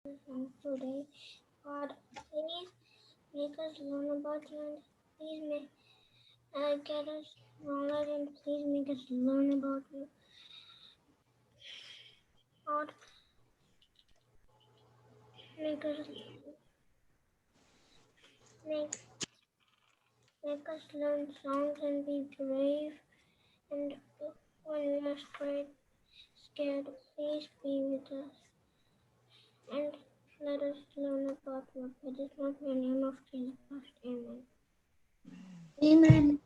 today. God, please make us learn about you and please make get us stronger and please make us learn about you. God, make us make, make us learn songs and be brave and when we are scared, please be with us and let us learn about you. It is not in the name of Jesus Christ. Amen. Amen.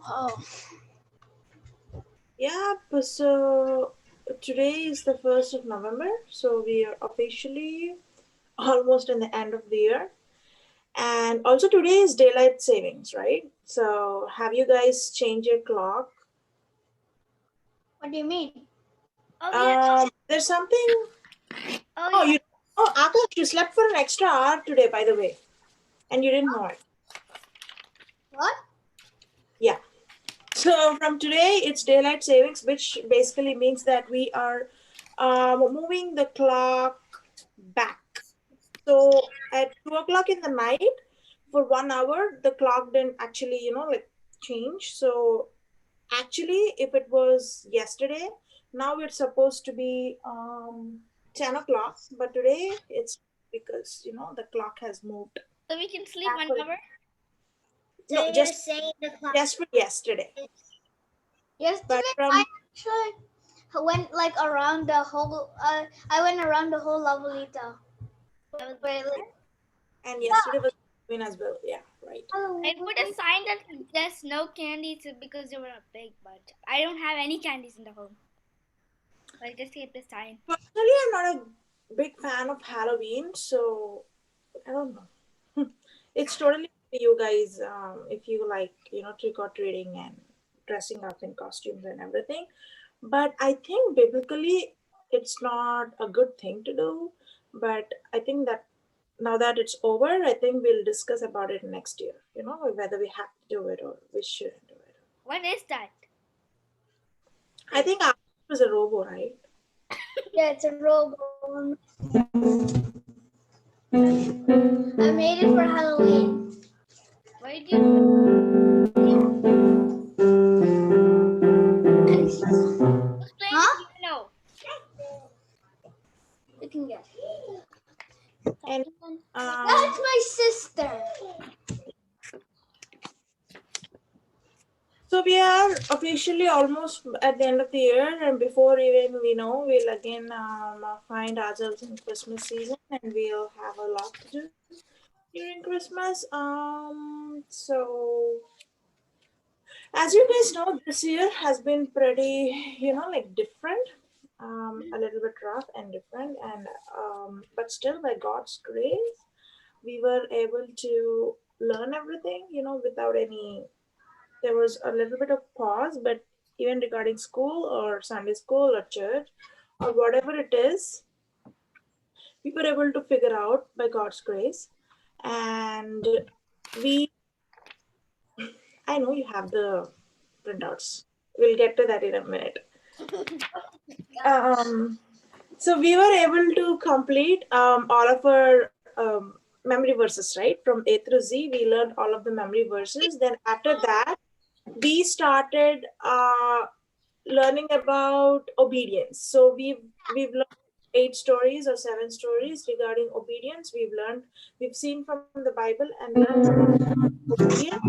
Oh. Yeah, so today is the 1st of November, so we are officially almost in the end of the year. And also today is daylight savings, right? So have you guys changed your clock? What do you mean? Oh yeah. There's something. Oh Oh, yeah. you. Oh, Akash, you slept for an extra hour today, by the way, and you didn't know it. What? Yeah. So from today, it's daylight savings, which basically means that we are moving the clock back. So at 2 o'clock in the night, for 1 hour, the clock didn't actually, like change. So actually, if it was yesterday, now it's supposed to be 10 o'clock, but today it's because, the clock has moved. So we can sleep 1 hour? So no, just for yesterday. Yesterday, But I from actually went like around the whole. I went around the whole Lavalita. and yesterday was Halloween as well. Yeah, right. I put a sign that there's no candies because they were big, but I don't have any candies in the home. I just keep the sign. Personally, I'm not a big fan of Halloween, so I don't know. It's totally up to you guys if you like, trick or treating and dressing up in costumes and everything. But I think biblically, it's not a good thing to do. But I think that now that it's over, I think we'll discuss about it next year, whether we have to do it or we shouldn't do it. What is that? I think it was a robo, right? Yeah, it's a robo. I made it for Halloween. Why did you? Who's playing Huh? the piano? You can get. And That's my sister. so we are officially almost at the end of the year, and before even we know, we'll again find ourselves in Christmas season, and we'll have a lot to do during Christmas. So as you guys know, this year has been pretty, like different, a little bit rough and different, and but still by God's grace, we were able to learn everything, without any. There was a little bit of pause, but even regarding school or Sunday school or church or whatever it is, we were able to figure out by God's grace. And we, I know you have the printouts. We'll get to that in a minute. Um, so we were able to complete all of our memory verses, right? From A through Z, we learned all of the memory verses. Then after that, we started learning about obedience. So we've learned 8 stories or 7 stories regarding obedience. We've seen from the Bible and learned about obedience.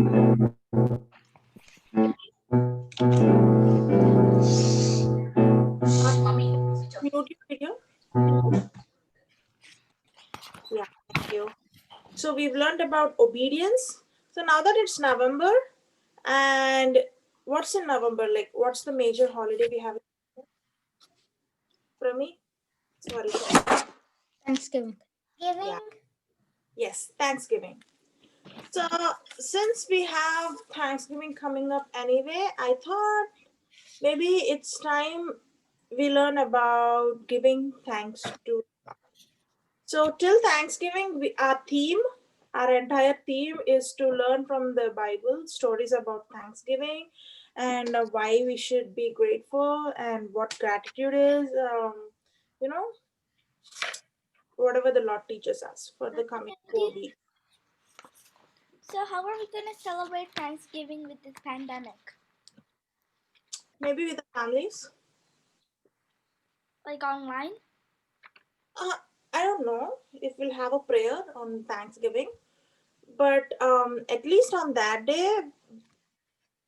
Mute your video. Yeah, thank you. So we've learned about obedience. So now that it's November, and what's in November? Like, what's the major holiday we have for me? Sorry. Thanksgiving. Yeah. Yes, Thanksgiving. So since we have Thanksgiving coming up anyway, I thought maybe it's time we learn about giving thanks to. So till Thanksgiving, our entire theme is to learn from the Bible stories about Thanksgiving and why we should be grateful and what gratitude is. You know, whatever the Lord teaches us for the Okay, coming Auntie. 4 weeks. So how are we gonna celebrate Thanksgiving with this pandemic? Maybe with the families. Like online? Uh, I don't know if we'll have a prayer on Thanksgiving, but at least on that day,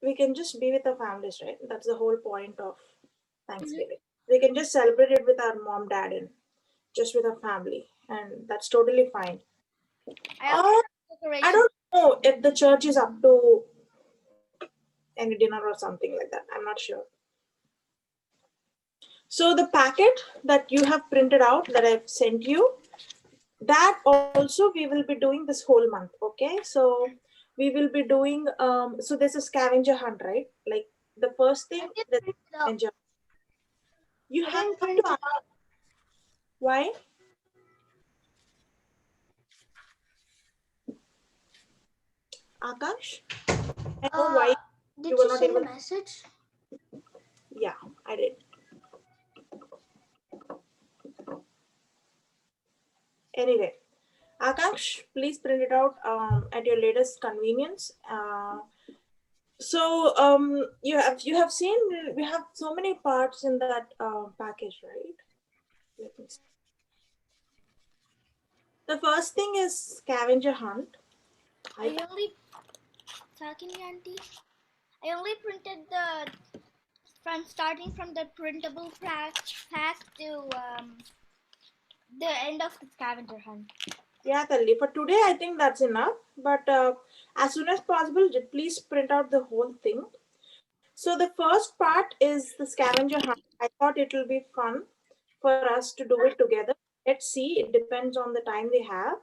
we can just be with our families, right? That's the whole point of Mm-hmm. Thanksgiving. We can just celebrate it with our mom, dad, and just with our family, and that's totally fine. I also Or have I decorations. don't know if the church is up to any dinner or something like that. I'm not sure. So the packet that you have printed out that I've sent you, that also we will be doing this whole month. Okay, so we will be doing so there's a scavenger hunt, right? Like the first I thing, didn't the print it out. scavenger, you I have didn't to print it out. why Akash, I know why Uh, you did were you not send a able. message? Yeah, I did. Anyway, Akash, please print it out at your latest convenience. So you have seen we have so many parts in that package, right? Let me see. The first thing is scavenger hunt. I I only talking, Auntie. I only printed the from starting from the printable pack to the end of the scavenger hunt. yeah, Talli. For today, I think that's enough. But as soon as possible, please print out the whole thing. So the first part is the scavenger hunt. I thought it will be fun for us to do it together. Let's see. It depends on the time we have.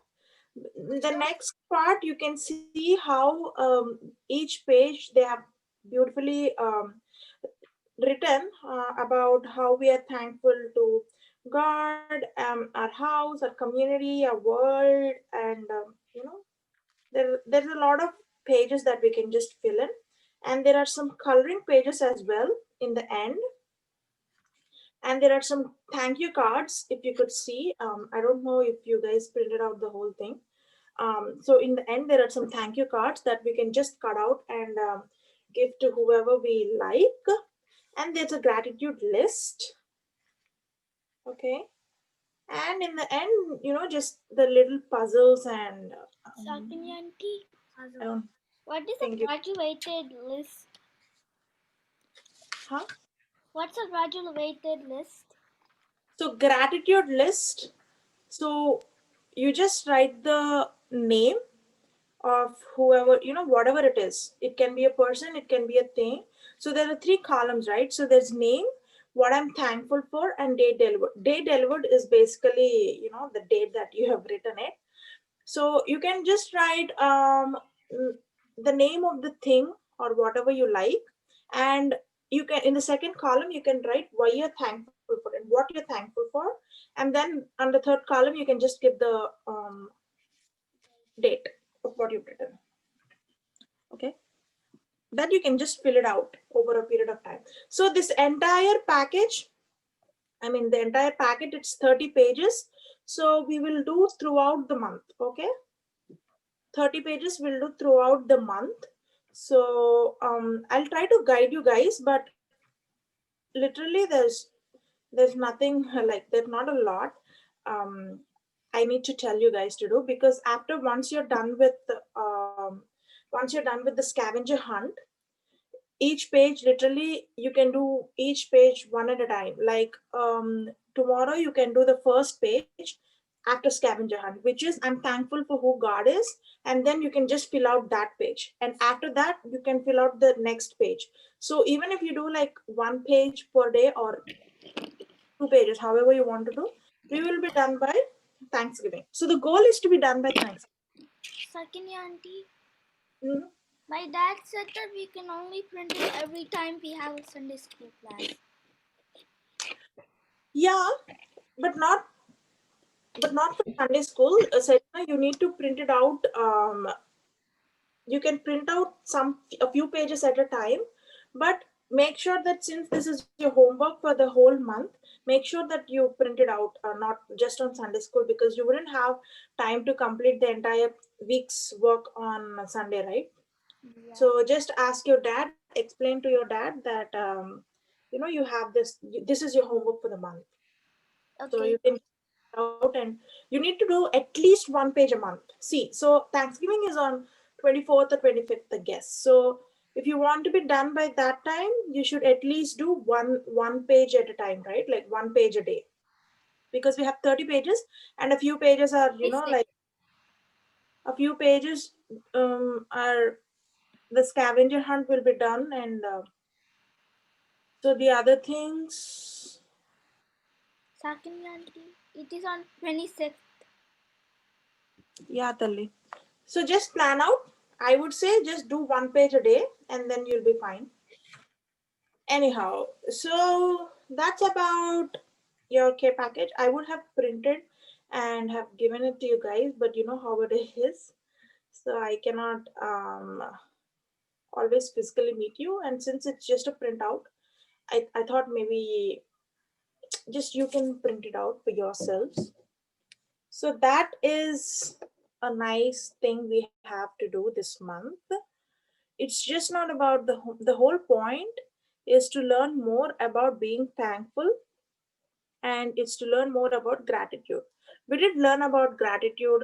The next part, you can see how each page they have beautifully written about how we are thankful to God, our house, our community, our world, and there's a lot of pages that we can just fill in, and there are some coloring pages as well in the end, and there are some thank you cards if you could see. I don't know if you guys printed out the whole thing. So in the end, there are some thank you cards that we can just cut out and give to whoever we like. And there's a gratitude list. Okay. And in the end, just the little puzzles and Talking, Auntie. I don't What is think a you. graduated list? Huh? What's a graduated list? So gratitude list. So you just write the name of whoever, whatever it is. It can be a person, it can be a thing. So there are three columns, right? So there's name, what I'm thankful for, and date delivered. Date delivered is basically, the date that you have written it. So you can just write mm, the name of the thing or whatever you like, and you can in the second column you can write why you're thankful for and what you're thankful for, and then on the third column you can just give the date of what you've written. Okay, that you can just fill it out over a period of time. So this entire package, I mean the entire packet, it's 30 pages. So we will do throughout the month. Okay, 30 pages we'll do throughout the month. So I'll try to guide you guys, but literally there's nothing like there's not a lot um, I need to tell you guys to do, because after um, once you're done with the scavenger hunt, each page literally you can do each page one at a time. Like tomorrow you can do the first page after scavenger hunt, which is I'm thankful for who God is, and then you can just fill out that page, and after that you can fill out the next page. So even if you do like one page per day or two pages, however you want to do, we will be done by Thanksgiving. So the goal is to be done by Thanksgiving. Second, Auntie. Mhm. My dad said that we can only print it every time we have a Sunday school class. Yeah, but not for Sunday school. Sajna, you need to print it out. You can print out a few pages at a time, but make sure that since this is your homework for the whole month, make sure that you print it out, not just on Sunday school, because you wouldn't have time to complete the entire week's work on Sunday, right? Yeah. So just ask your dad, explain to your dad that you have this is your homework for the month. So Okay. you can out, and you need to do at least one page a month. See, so Thanksgiving is on 24th or 25th, I guess. So if you want to be done by that time, you should at least do one page at a time, right? Like one page a day, because we have 30 pages, and a few pages are Basic. like a few pages are the scavenger hunt will be done, and so the other things, Second auntie. It is on 26th. yeah, Talli. So just plan out. I would say just do one page a day, and then you'll be fine. Anyhow, so that's about your care package. I would have printed and have given it to you guys, but you know how it is. So I cannot always physically meet you. And since it's just a printout, I thought maybe just you can print it out for yourselves. So that is a nice thing we have to do this month. It's just not about the whole point is to learn more about being thankful, and it's to learn more about gratitude. We did learn about gratitude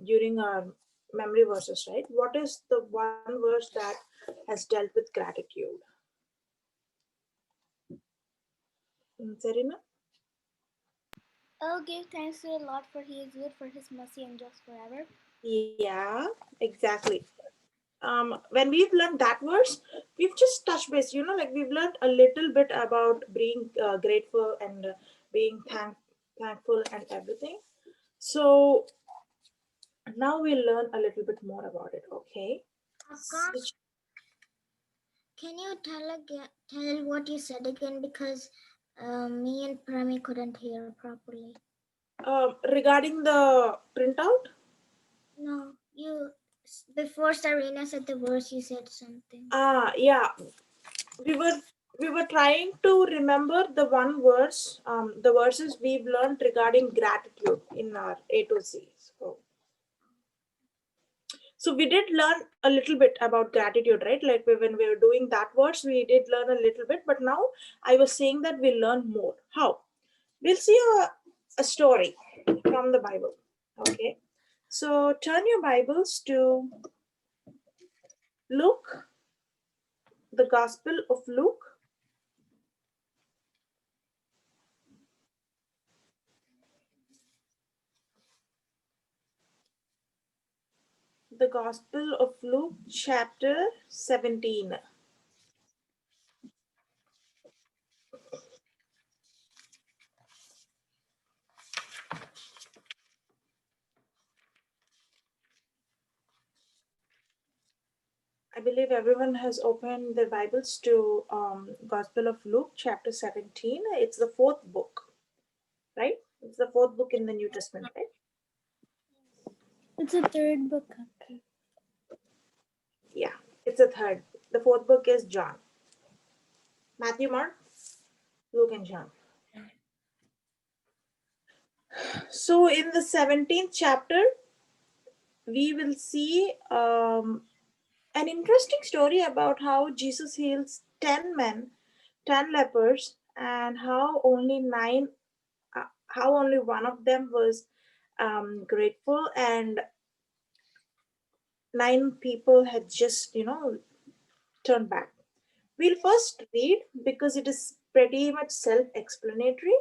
during our memory verses, right? What is the one verse that has dealt with gratitude? Serena? Oh, give thanks to the Lord, for he is good, for his mercy endures forever. Yeah, exactly. When we've learned that verse, we've just touched base. Like we've learned a little bit about being grateful and being thankful and everything. So now we'll learn a little bit more about it. Okay. So, Akash, can you tell what you said again, because me and Prami couldn't hear properly. regarding the printout, No, before Serena said the verse, you said something. yeah, we were we were trying to remember the one verse, the verses we've learned regarding gratitude in our A to Z. So we did learn a little bit about gratitude, right? Like when we were doing that verse, we did learn a little bit, but now I was saying that we'll learn more. How? We'll see a story from the Bible. Okay. So turn your Bibles to Luke, the Gospel of Luke, the Gospel of Luke, chapter 17. I believe everyone has opened their Bibles to Gospel of Luke, chapter 17. It's the fourth book, right? It's the fourth book in the New Testament, right? It's a third book. Yeah, it's a third. The fourth book is John. Matthew, Mark, Luke, and John. So in the 17th chapter, we will see an interesting story about how Jesus heals 10 men, 10 lepers, and how only one of them was grateful, and 9 people had just, turned back. We'll first read because it is pretty much self explanatory,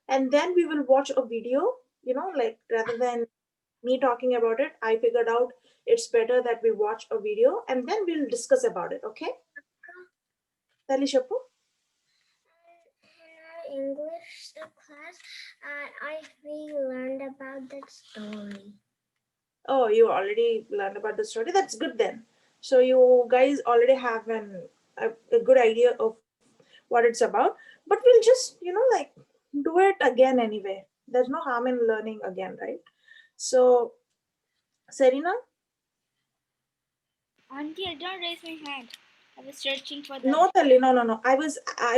and then we will watch a video. Like rather than me talking about it, I figured out it's better that we watch a video and then we'll discuss about it. Okay? Tali Shapu? In our English class, we learned about that story. Oh, you already learned about the story. That's good then. So you guys already have a good idea of what it's about. But we'll just, like do it again anyway. There's no harm in learning again, right? So, Serena, Auntie, I don't raise my hand. I was searching for the. No, Tali, no. I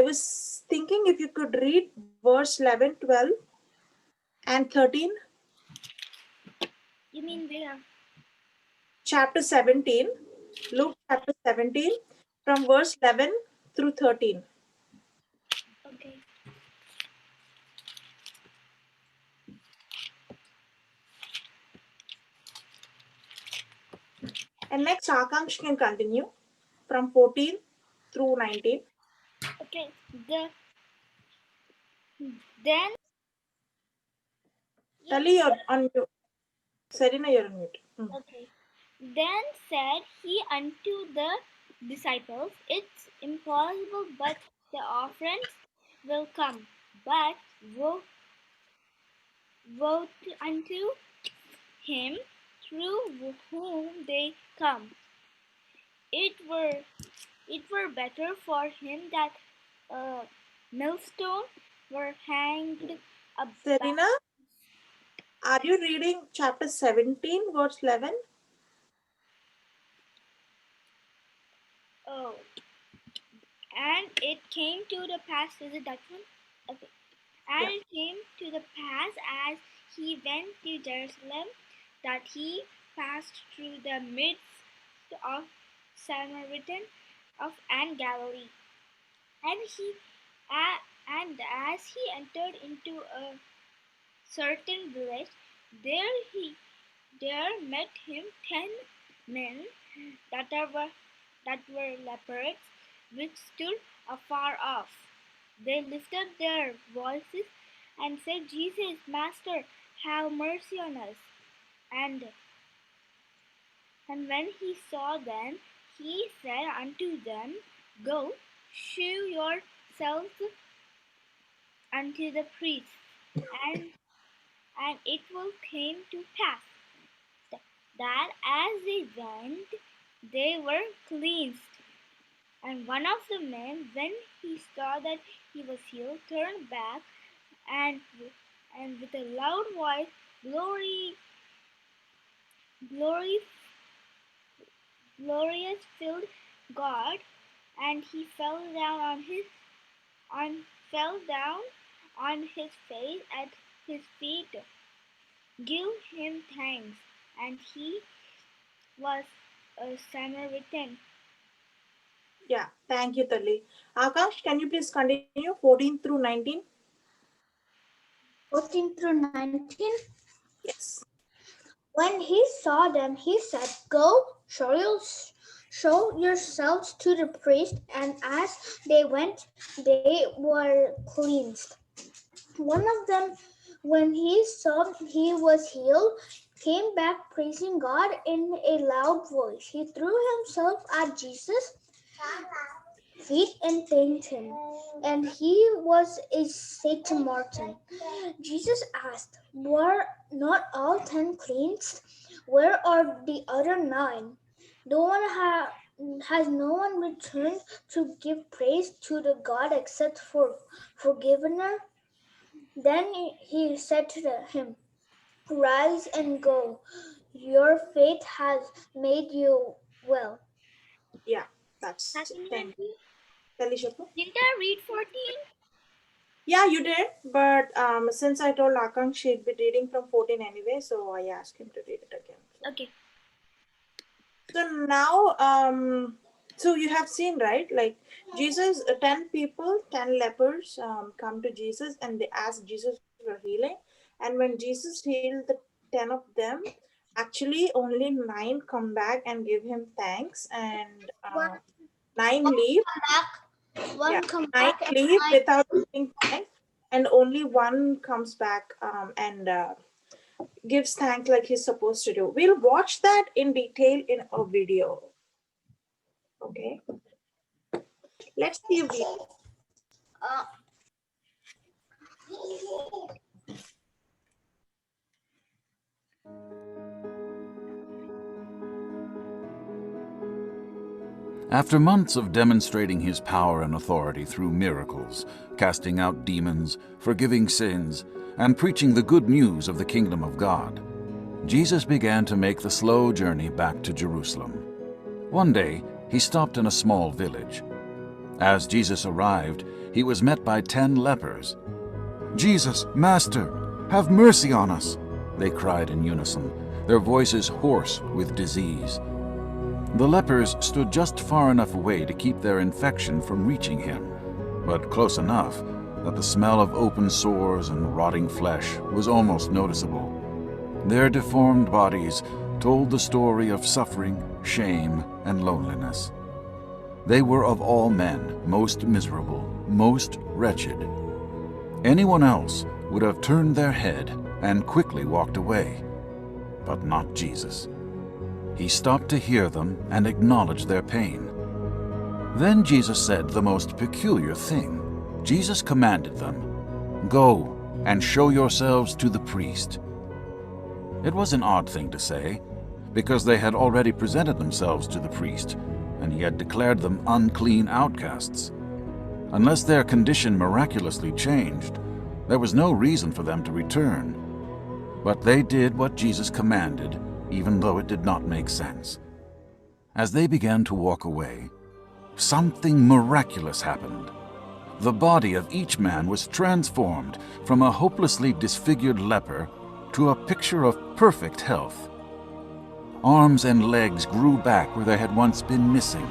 was thinking if you could read verse 11, 12, and 13, You mean where? chapter 17, Luke chapter 17, from verse 11 through 13. Okay. And next, Akansh can continue from 14 through 19. Okay. Then. Tali, you're on mute. Serena, you're on mute. Okay. Then said he unto the disciples, it's impossible, but the offerings will come. But woe unto him through whom they come. It were better for him that a millstone were hanged about. Serena, are you reading chapter 17, verse 11? Oh, and it came to the pass. Is it that one? Okay. And Yeah. it came to the pass as he went to Jerusalem that he passed through the midst of Samaritan of and Galilee. And and as he entered into a certain village, there met him 10 men that were lepers, which stood afar off. They lifted their voices and said, Jesus, Master, have mercy on us. And when he saw them, he said unto them, Go, shew yourselves unto the priests. And it will came to pass that as they went, they were cleansed. And one of the men, when he saw that he was healed, turned back and with a loud voice, glory, glorious filled God, and he fell down on his face at his feet, give him thanks, and he was a Samaritan. Yeah, thank you, Tali. Akash, can you please continue 14 through 19? 14 through 19. Yes. When he saw them, he said, Go, show yourselves to the priest. And as they went, they were cleansed. One of them, when he saw he was healed, came back praising God in a loud voice. He threw himself at Jesus' feet and thanked him. And he was a Saint Martin. Jesus asked, Were not all 10 cleansed? Where are the other 9? Has no one returned to give praise to the God except for forgivener? Then he said to him, Rise and go. Your faith has made you well. Yeah, that's Second, thank you. Tali Shapu. didn't I read 14? Yeah, you did, but since I told Akansh she'd be reading from 14 anyway, so I asked him to read it again. Okay. So now, so you have seen, right? Like Jesus, 10 people, 10 lepers come to Jesus and they ask Jesus for healing. And when Jesus healed the 10 of them, actually only 9 come back and give him thanks, and One, 9 one leave. come back, Yeah, one come 9 back, and leave 9. without giving thanks, and only one comes back and gives thanks like he's supposed to do. We'll watch that in detail in a video. Okay, let's see a video. Uh, After months of demonstrating his power and authority through miracles, casting out demons, forgiving sins, and preaching the good news of the kingdom of God, Jesus began to make the slow journey back to Jerusalem. One day, he stopped in a small village. As Jesus arrived, he was met by 10 lepers. "Jesus, Master, have mercy on us," they cried in unison, their voices hoarse with disease. The lepers stood just far enough away to keep their infection from reaching him, but close enough that the smell of open sores and rotting flesh was almost noticeable. Their deformed bodies told the story of suffering, shame, and loneliness. They were of all men most miserable, most wretched. Anyone else would have turned their head and quickly walked away, but not Jesus. He stopped to hear them and acknowledge their pain. Then Jesus said the most peculiar thing. Jesus commanded them, "Go and show yourselves to the priest." It was an odd thing to say, because they had already presented themselves to the priest, and he had declared them unclean outcasts. Unless their condition miraculously changed, there was no reason for them to return. But they did what Jesus commanded, even though it did not make sense. As they began to walk away, something miraculous happened. The body of each man was transformed from a hopelessly disfigured leper to a picture of perfect health. Arms and legs grew back where they had once been missing.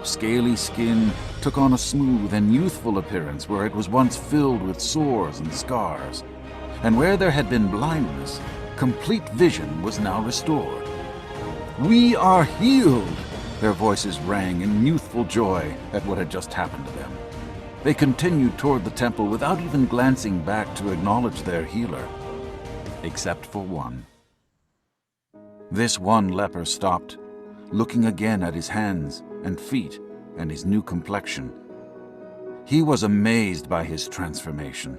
Scaly skin took on a smooth and youthful appearance where it was once filled with sores and scars. And where there had been blindness, complete vision was now restored. "We are healed!" Their voices rang in youthful joy at what had just happened to them. They continued toward the temple without even glancing back to acknowledge their healer, except for one. This one leper stopped, looking again at his hands and feet and his new complexion. He was amazed by his transformation,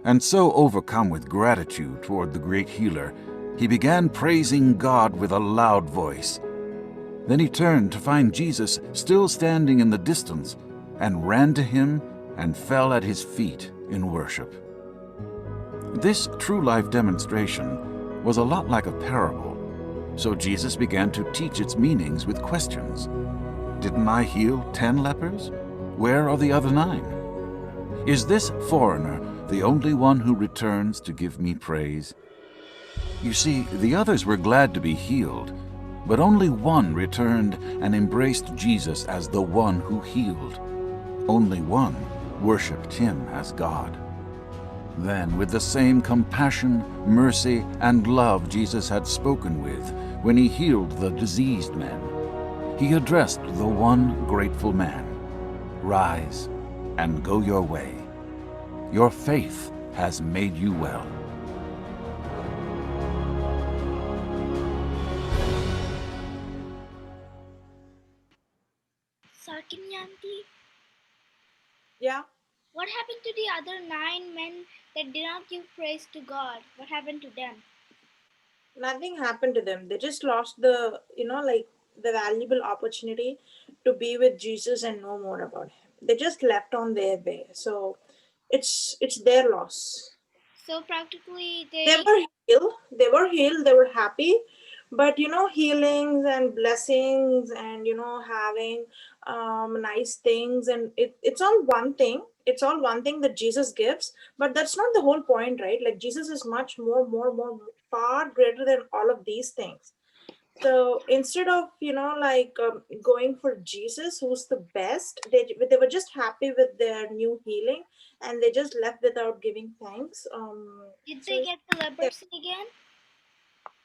and so overcome with gratitude toward the great healer, he began praising God with a loud voice. Then he turned to find Jesus still standing in the distance and ran to him and fell at his feet in worship. This true life demonstration was a lot like a parable, so Jesus began to teach its meanings with questions. Didn't I heal 10 lepers? Where are the other 9? Is this foreigner the only one who returns to give me praise? You see, the others were glad to be healed, but only one returned and embraced Jesus as the one who healed. Only one worshipped him as God. Then, with the same compassion, mercy, and love Jesus had spoken with when he healed the diseased men, he addressed the one grateful man. "Rise and go your way. Your faith has made you well." Sakini auntie, Yeah. what happened to the other 9 men that did not give praise to God? What happened to them? Nothing happened to them. They just lost the, like the valuable opportunity to be with Jesus and know more about him. They just left on their way. So it's their loss. So practically, They were healed. They were healed. They were happy. But healings and blessings and having nice things, and it's all one thing. It's all one thing that Jesus gives, but that's not the whole point, right? Like Jesus is much more, far greater than all of these things. So instead of going for Jesus, who's the best, they were just happy with their new healing, and they just left without giving thanks. did they So get the yeah, leprosy again?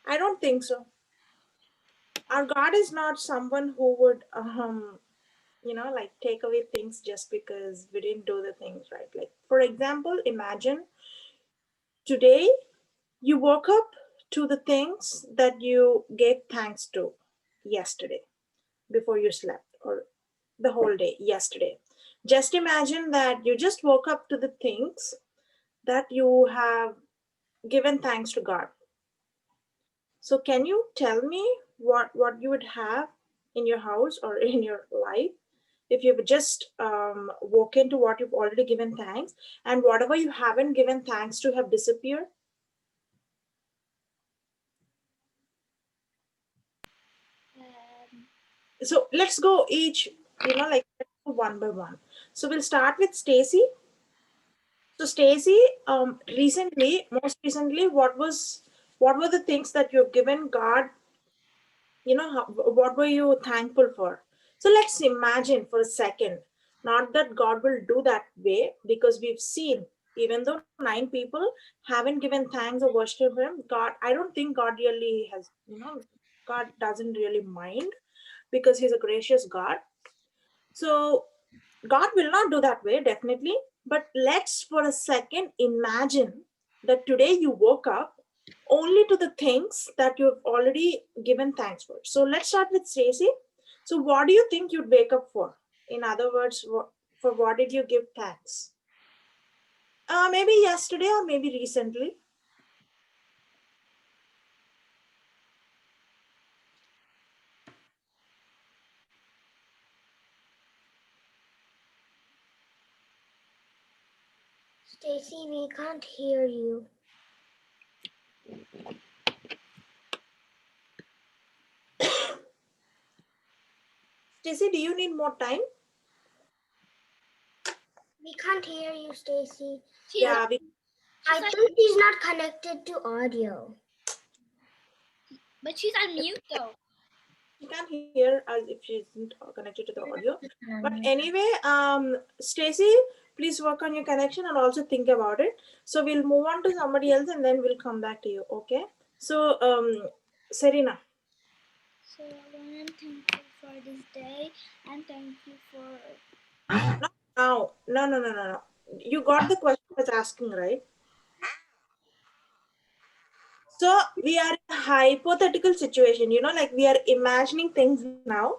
I don't think so. Our God is not someone who would like take away things just because we didn't do the things right. Like for example, imagine today you woke up to the things that you gave thanks to yesterday before you slept, or the whole day yesterday. Just imagine that you just woke up to the things that you have given thanks to God. So can you tell me what you would have in your house or in your life if you've just walk into what you've already given thanks, and whatever you haven't given thanks to have disappeared? Um, So let's go each, like one by one. So we'll start with Stacy. So Stacy, most recently, what were the things that you've given God, what were you thankful for? So let's imagine for a second, not that God will do that way, because we've seen, even though 9 people haven't given thanks or worship him, God, I don't think God really has, God doesn't really mind, because he's a gracious God. So God will not do that way, definitely. But let's for a second imagine that today you woke up only to the things that you've already given thanks for. So let's start with Stacy. So what do you think you'd wake up for? In other words, for what did you give thanks? Maybe yesterday or maybe recently. Stacy, we can't hear you. Stacy, do you need more time? We can't hear you, Stacy. Yeah, I think she's not connected to audio. But she's on mute though. you can hear us if she isn't connected to the audio. But anyway, Stacy, please work on your connection and also think about it. So we'll move on to somebody else and then we'll come back to you. Okay. So Serena. So I'm thankful for this day. I'm thankful for. Not now. No. You got the question I was asking, right? So we are in a hypothetical situation, like we are imagining things now.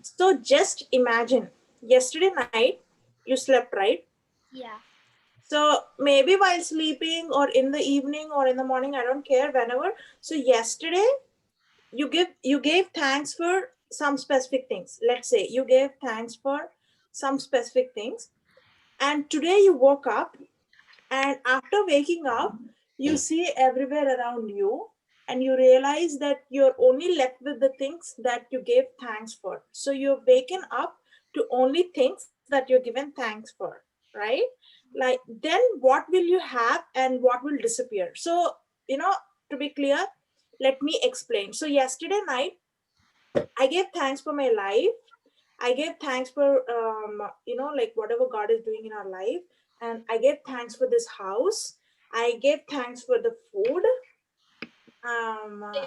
So just imagine yesterday night you slept, right? Yeah. So maybe while sleeping or in the evening or in the morning, I don't care, whenever. So yesterday you gave thanks for some specific things. Let's say you gave thanks for some specific things. And today you woke up, and after waking up, you see everywhere around you, and you realize that you're only left with the things that you gave thanks for. So you're waken up to only things that you're given thanks for, right? Like, then what will you have and what will disappear? So, to be clear, let me explain. So, yesterday night, I gave thanks for my life. I gave thanks for like whatever God is doing in our life, and I gave thanks for this house. I gave thanks for the food. Um, uh,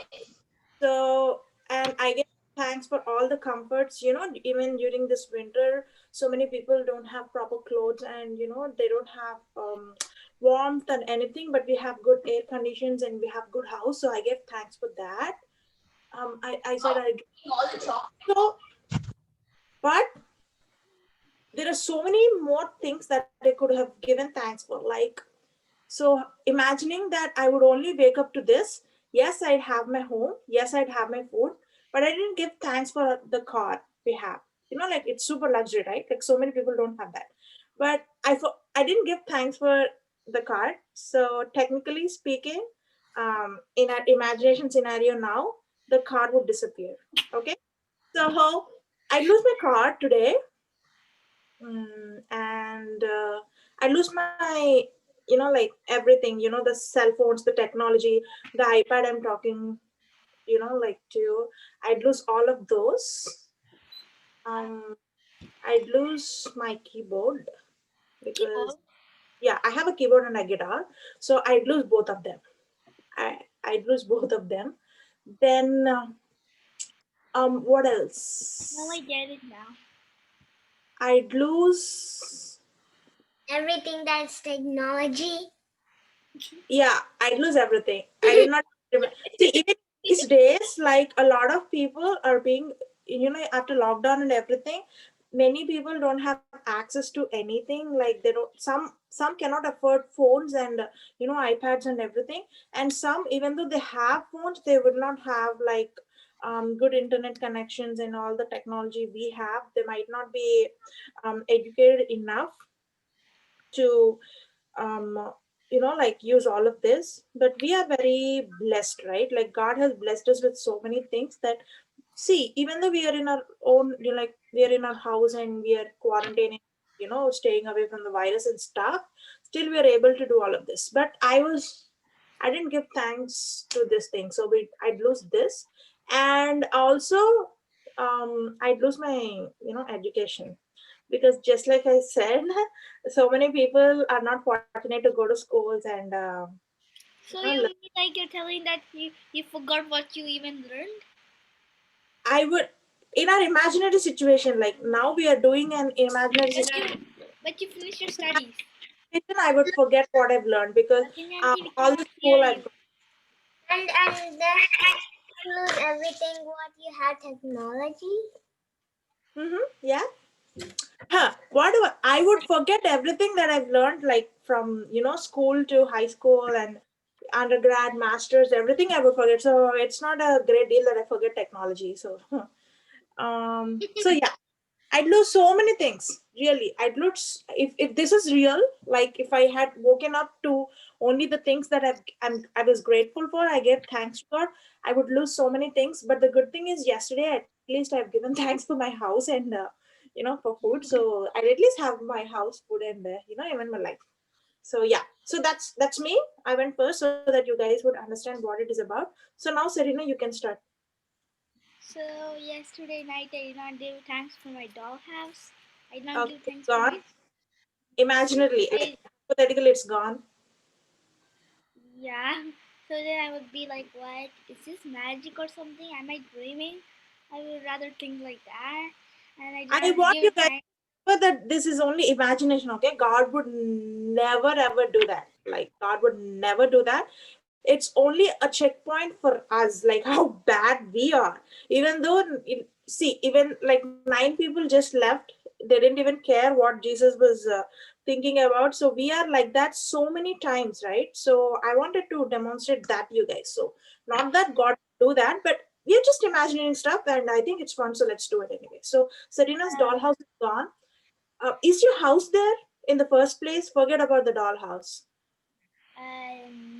so and I gave thanks for all the comforts. Even during this winter, so many people don't have proper clothes, and they don't have warmth and anything. But we have good air conditions and we have good house. So I gave thanks for that. I said I so, but there are so many more things that I could have given thanks for. Like, so imagining that I would only wake up to this. Yes, I'd have my home. Yes, I'd have my food. But I didn't give thanks for the car we have. Like it's super luxury, right? Like so many people don't have that. But I didn't give thanks for the car. So technically speaking, in our imagination scenario now, the car would disappear. Okay. So I lose my car today. And I lose my, like everything, the cell phones, the technology, the iPad I'm talking, like to you. I'd lose all of those. Um, I'd lose my keyboard because, Keyboard. yeah, I have a keyboard and a guitar, so I'd lose both of them. I'd lose both of them. Then, what Now I else? get it now. I'd lose. Everything that's technology. Yeah, I'd lose everything. I did not see, even these days, like a lot of people are being, after lockdown and everything, many people don't have access to anything. Like they don't, some cannot afford phones and iPads and everything. And some, even though they have phones, they would not have like good internet connections and all the technology we have. They might not be educated enough to like use all of this. But we are very blessed, right? Like God has blessed us with so many things that see, even though we are in our own, like we are in our house and we are quarantining, staying away from the virus and stuff, still we are able to do all of this. But I didn't give thanks to this thing, so I'd lose this, and also I'd lose my education, because just like I said, so many people are not fortunate to go to schools, and So you mean like you're telling that you forgot what you even learned? I would, in our imaginary situation, like now we are doing an imaginary But situation, you finished your studies. I would forget what I've learned, because Again, auntie, we all the cannot hear school you. I've got. And you lose everything what you had technology. Yeah. Huh. What do I would forget everything that I've learned, like from school to high school and undergrad, masters, everything I would forget. So it's not a great deal that I forget technology. So, so yeah, I'd lose so many things. Really, I'd lose if this is real. Like if I had woken up to only the things that I was grateful for, I gave thanks to God. I would lose so many things. But the good thing is, yesterday at least I've given thanks for my house and for food. So I at least have my house, food, and even my life. So yeah, so that's me. I went first so that you guys would understand what it is about. So now, Serena, you can start. So yesterday night I did not give thanks for my dollhouse. I did not Okay, give thanks for gone. my. Imaginarily, like I hypothetically, it's gone. Yeah. So then I would be like, what? Is this magic or something? Am I dreaming? I would rather think like that. And I did I not want you give guys thanks. to remember that this is only imagination, okay? God would never ever do that. Like, God would never do that. It's only a checkpoint for us, like how bad we are. Even though, see, even like 9 people just left, they didn't even care what Jesus was thinking about. So we are like that so many times, right? So I wanted to demonstrate that, you guys. So, not that God do that, but we're just imagining stuff, and I think it's fun, so let's do it anyway. So Serena's dollhouse is gone. Is your house there in the first place? Forget about the dollhouse.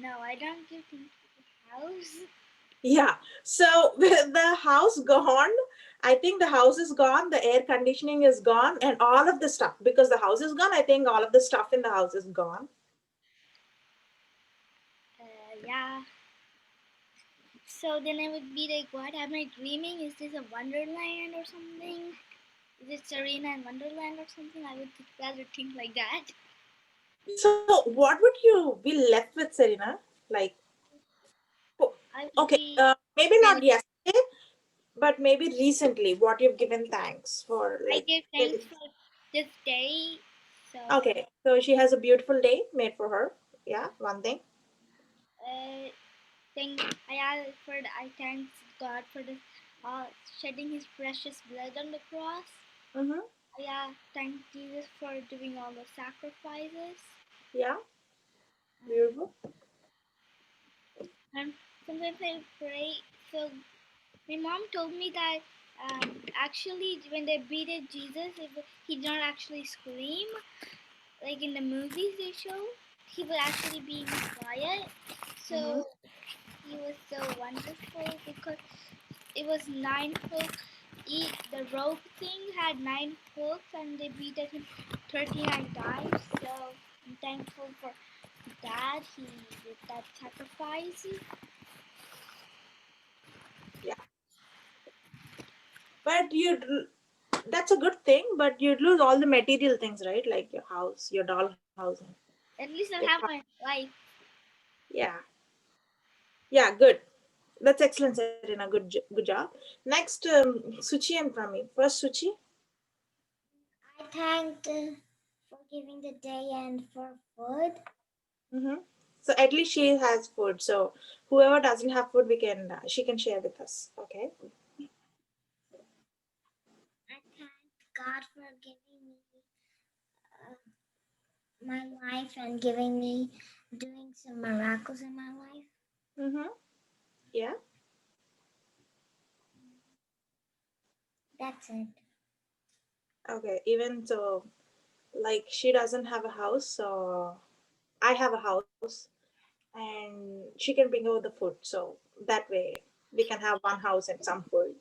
No, I don't give thanks for the house. Yeah, so with the house gone, I think the house is gone, the air conditioning is gone, and all of the stuff, because the house is gone, I think all of the stuff in the house is gone. Yeah. So then I would be like, what? Am I dreaming? Is this a Wonderland or something? Is it Serena and Wonderland or something? I would rather think like that. So what would you be left with, Serena? Like, I would okay, be maybe not well. yesterday, but maybe recently, what you've given thanks for, I like, give thanks for this day. So okay, so she has a beautiful day made for her. Yeah, one thing. uh, thank I thank God for this shedding His precious blood on the cross. Mm-hmm. Thank Jesus for doing all the sacrifices. Yeah, Um, beautiful. and sometimes I pray. So my mom told me that actually when they beated Jesus, he did not actually scream like in the movies they show. He would actually be quiet. Mm-hmm. So he was so wonderful because it was 9 hooks. The rope thing had 9 hooks and they beat him 39 times. So I'm thankful for that. He did that sacrifice. Yeah, but that's a good thing, but you'd lose all the material things, right? Like your house, your dollhouse, and At least your I'll have my life. yeah, yeah, good. That's excellent, Serena. Good job. Next, Suchi and Prami. First, Suchi. I thanked for giving the day and for food. Mm-hmm. So at least she has food. So whoever doesn't have food, she can share with us. Okay. I thanked God for giving me uh, my life and giving me doing some miracles in my life. Mm-hmm. Yeah. That's it. Okay. Even so, like she doesn't have a house, so I have a house, and she can bring over the food. So that way we can have one house and some food.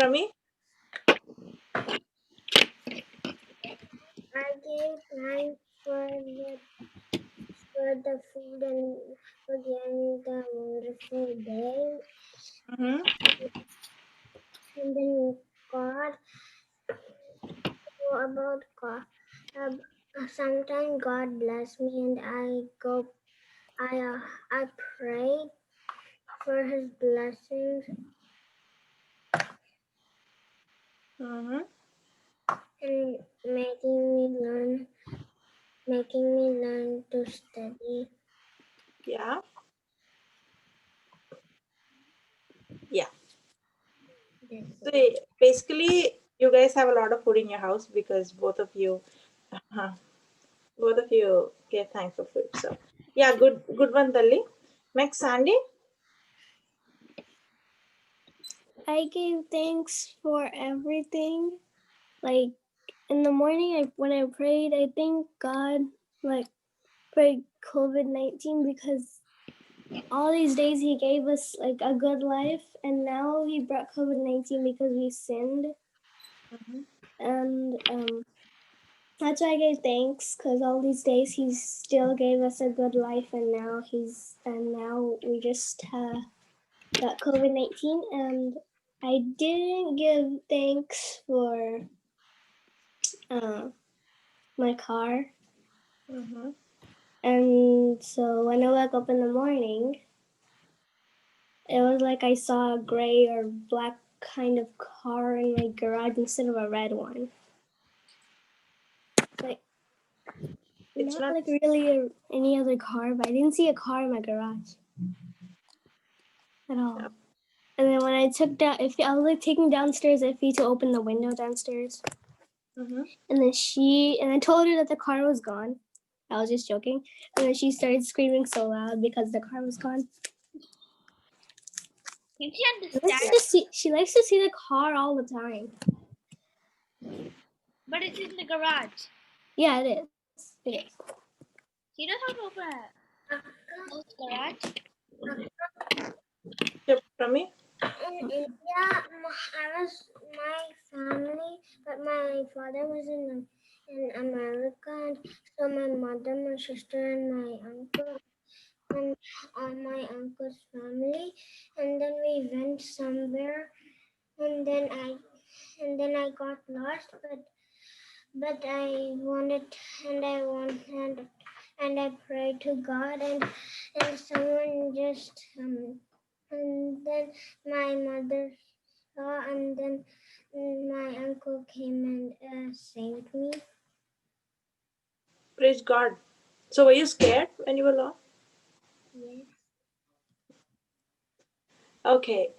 Rami? I gave thanks for the food and for giving the wonderful day. Mm-hmm. And then God, about God. Sometimes God bless me, and I pray for His blessings Mm-hmm. and making me learn to study. Yeah. Yeah. That's So it. basically, you guys have a lot of food in your house because both of you gave thanks for food. So yeah, good one, Dalli. Next, Sandy. I gave thanks for everything. Like in the morning, when I prayed, I thank God like for COVID-19 because all these days He gave us like a good life, and now He brought COVID-19 because we sinned, Mm-hmm. and that's why I gave thanks because all these days He still gave us a good life, and now we just got COVID-19, and I didn't give thanks for my car. Mm-hmm. And so when I woke up in the morning, it was like I saw a gray or black kind of car in my garage instead of a red one. Like It's not not. like really any other car, but I didn't see a car in my garage at all. And then when I took down, if I was like taking downstairs Iffy to open the window downstairs, Mm-hmm. and I told her that the car was gone. I was just joking, and then she started screaming so loud because the car was gone. Did you understand? She likes to see the car all the time. But it's in the garage. Yeah, it is. It is. You know how to open a closed garage? Yep, Rami. In India, I was my family, but my father was in America, and so my mother, my sister, and my uncle, and my uncle's family, and then we went somewhere, and then I got lost, but I wanted, and I prayed to God, and someone just and then my mother saw, and then my uncle came and saved me. Praise God. So were you scared when you were lost? Yes. Okay.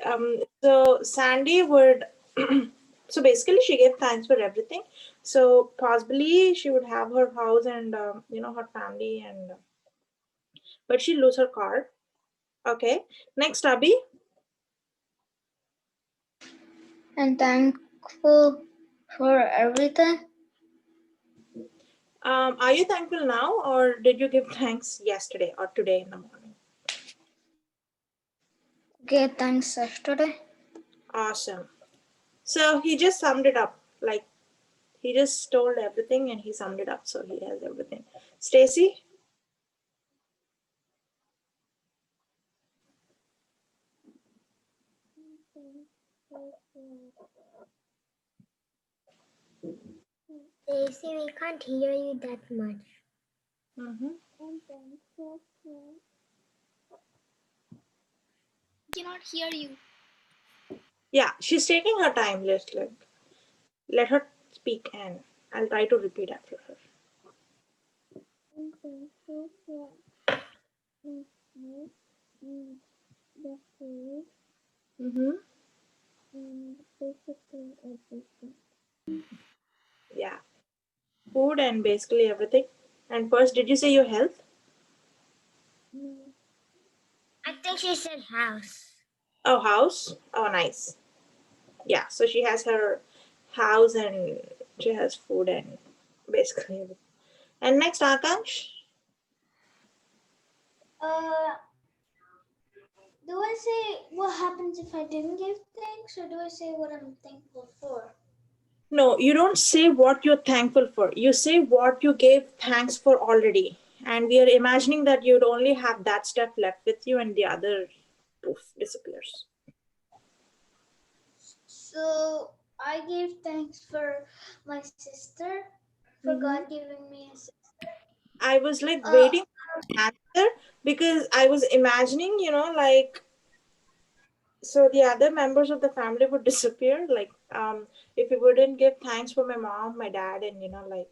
So Sandy would. So basically, she gave thanks for everything. So possibly she would have her house and her family, and but she lose her car. Okay. Next, Abby. And thankful for everything. Are you thankful now, or did you give thanks yesterday or today in the morning? Give thanks yesterday. Awesome. So he just summed it up. Like he just told everything and he summed it up. So he has everything. Stacy. Daisy, we can't hear you that much. Mm-hmm. Cannot hear you. Yeah, she's taking her time. Let her speak, and I'll try to repeat after her. Mm-hmm. Yeah, food and basically everything. And first, did you say your health? I think she said house. Oh, house. Oh, nice. Yeah, so she has her house and she has food and basically everything. And next, Akash. Uh, Do I say what happens if I didn't give thanks, or do I say what I'm thankful for? No, you don't say what you're thankful for. You say what you gave thanks for already. And we are imagining that you'd only have that stuff left with you and the other poof disappears. So I gave thanks for my sister, for Mm-hmm. God giving me a sister. I was like Uh, waiting for the answer because I was imagining, like so the other members of the family would disappear. Like, if you wouldn't give thanks for my mom, my dad, and like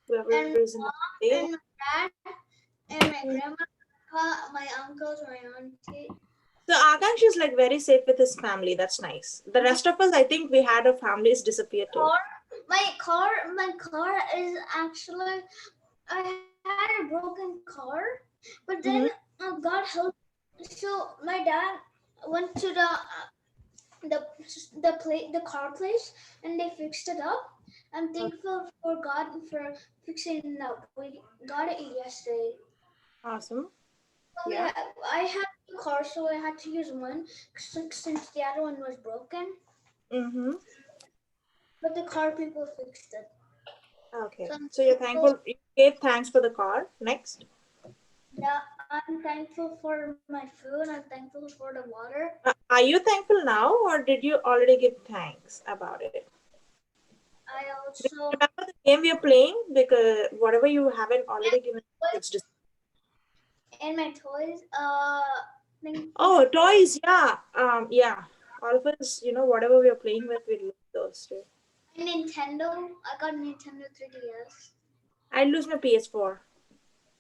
whoever and is in the family. and my dad and my grandma, my uncles, my auntie. So Akash is like very safe with his family. That's nice. The rest of us, I think we had our families disappear too. Car, my car is actually, I had a broken car, but then Mm-hmm. God helped. So my dad went to the car place and they fixed it up. I'm thankful for God for fixing it up. We got it yesterday. Awesome. So Yeah. I had two cars, so I had to use one since the other one was broken. Mm-hmm. But the car people fixed it. Okay. So I'm So you're thankful. thankful. You gave thanks for the car. Next. Yeah, I'm thankful for my food. I'm thankful for the water. Are you thankful now, or did you already give thanks about it? I also Remember the game we are playing? Because whatever you haven't already given, it's just. and my toys. Thankful Oh, for toys. Yeah. Yeah. All of us, whatever we are playing with, we love those too. my Nintendo. I got a Nintendo 3DS. I'd lose my PS4.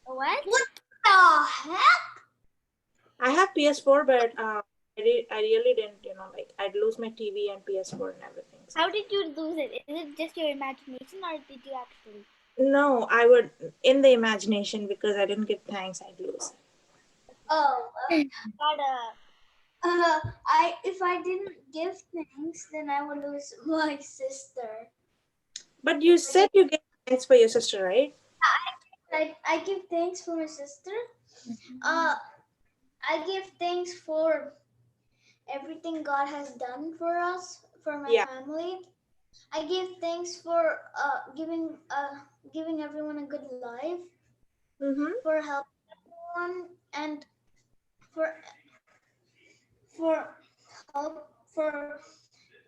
What? What the heck? I have PS4, but I really didn't, like I'd lose my TV and PS4 and everything. So. How did you lose it? Is it just your imagination, or did you actually? No, I would in the imagination because I didn't give thanks. I'd lose. Oh, but I if I didn't give thanks, then I would lose my sister. But you If I said did, you gave thanks for your sister, right? I give thanks for my sister. Uh, I give thanks for everything God has done for us, for my Yeah. family. I give thanks for giving everyone a good life, Mm-hmm. for helping everyone, and for for help for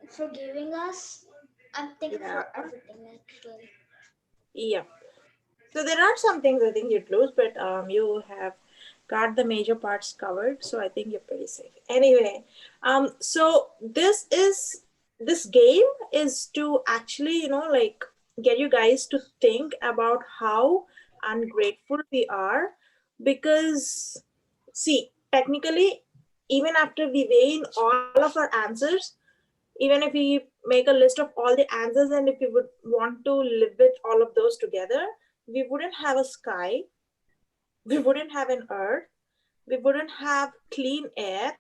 forgiving us. I'm thankful Yeah. for everything actually. Yeah. So there are some things I think you'd lose, but you have got the major parts covered, so I think you're pretty safe. Anyway, so this game is to actually, like get you guys to think about how ungrateful we are, because see, technically, even after we weigh in all of our answers, even if we make a list of all the answers and if we would want to live with all of those together, we wouldn't have a sky, we wouldn't have an earth, we wouldn't have clean air,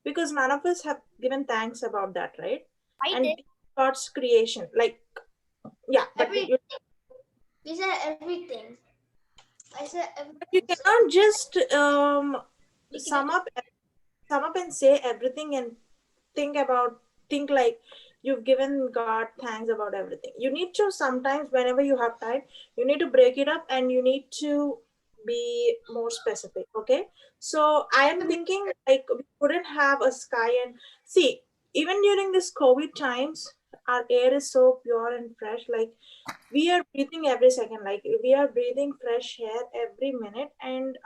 because none of us have given thanks about that, right? I And did God's creation, like, yeah, but every. you, We said everything. I said but you everything. So cannot just we can sum up sum up and say everything and think about think like you've given God thanks about everything. You need to sometimes, whenever you have time, you need to break it up and you need to be more specific. Okay, so I am thinking like we couldn't have a sky, and see, even during this COVID times, our air is so pure and fresh. Like we are breathing every second, like we are breathing fresh air every minute, and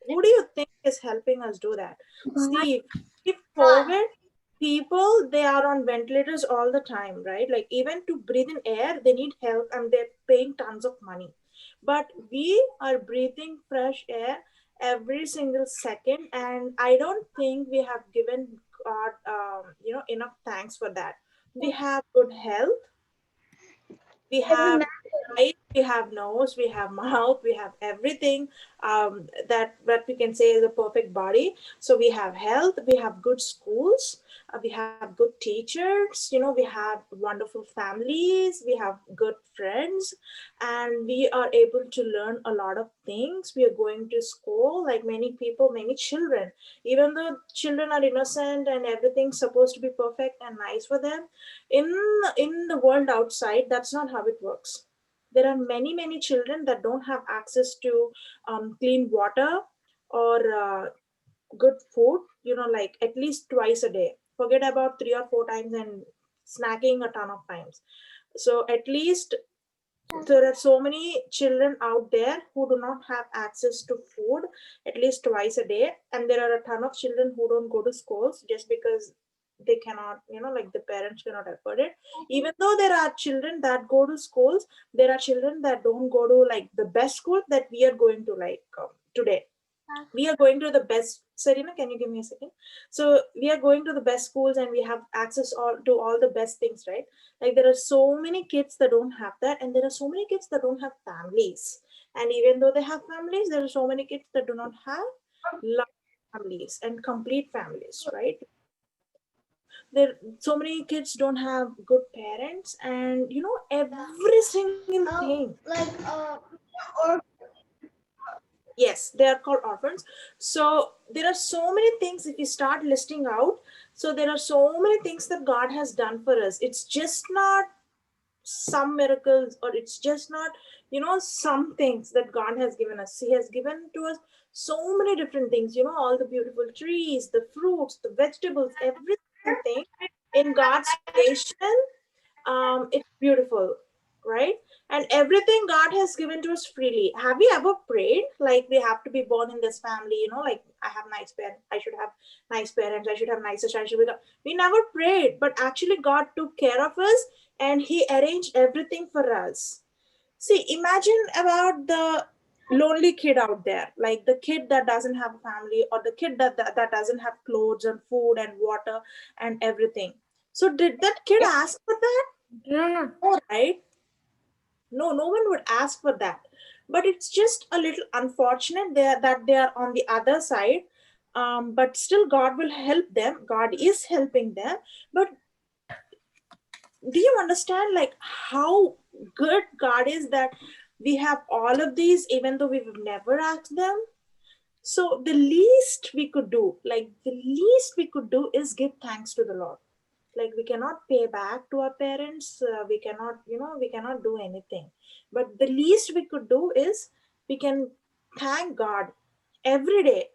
who do you think is helping us do that? See, if God. COVID, people they are on ventilators all the time, right? Like even to breathe in air, they need help and they're paying tons of money. But we are breathing fresh air every single second, and I don't think we have given God, enough thanks for that. We have good health. We Every have man eyes, we have nose, we have mouth, we have everything, that we can say is a perfect body. So we have health, we have good schools, we have good teachers, we have wonderful families, we have good friends, and we are able to learn a lot of things. We are going to school like many people, many children. Even though children are innocent and everything's supposed to be perfect and nice for them, in the world outside, that's not how it works. There are many children that don't have access to clean water or good food, like at least twice a day. Forget about 3 or 4 times and snacking a ton of times. So at least there are so many children out there who do not have access to food at least twice a day, and there are a ton of children who don't go to schools just because they cannot, like the parents cannot afford it. Even though there are children that go to schools, there are children that don't go to like the best school that we are going to, like today we are going to the best. Serena, can you give me a second? So we are going to the best schools and we have access to all the best things, right? Like there are so many kids that don't have that, and there are so many kids that don't have families. And even though they have families, there are so many kids that do not have love families and complete families, right? There so many kids don't have good parents, and every single thing. Or Yes, they are called orphans. So there are so many things if you start listing out. So there are so many things that God has done for us. It's just not some miracles, or it's just not, some things that God has given us. He has given to us so many different things, all the beautiful trees, the fruits, the vegetables, every single thing in God's creation. It's beautiful, right? And everything God has given to us freely. Have you ever prayed like we have to be born in this family, like I have nice parents, I should have nice parents, I should have nicer child, we never prayed, but actually God took care of us and He arranged everything for us. See, imagine about the lonely kid out there, like the kid that doesn't have a family, or the kid that doesn't have clothes and food and water and everything. So did that kid ask for that? No. No, right? No, no one would ask for that. But it's just a little unfortunate there that they are on the other side. But still, God will help them. God is helping them. But do you understand, like how good God is that we have all of these, even though we've never asked them? So the least we could do, is give thanks to the Lord. Like we cannot pay back to our parents, we cannot, we cannot do anything, but the least we could do is we can thank God every day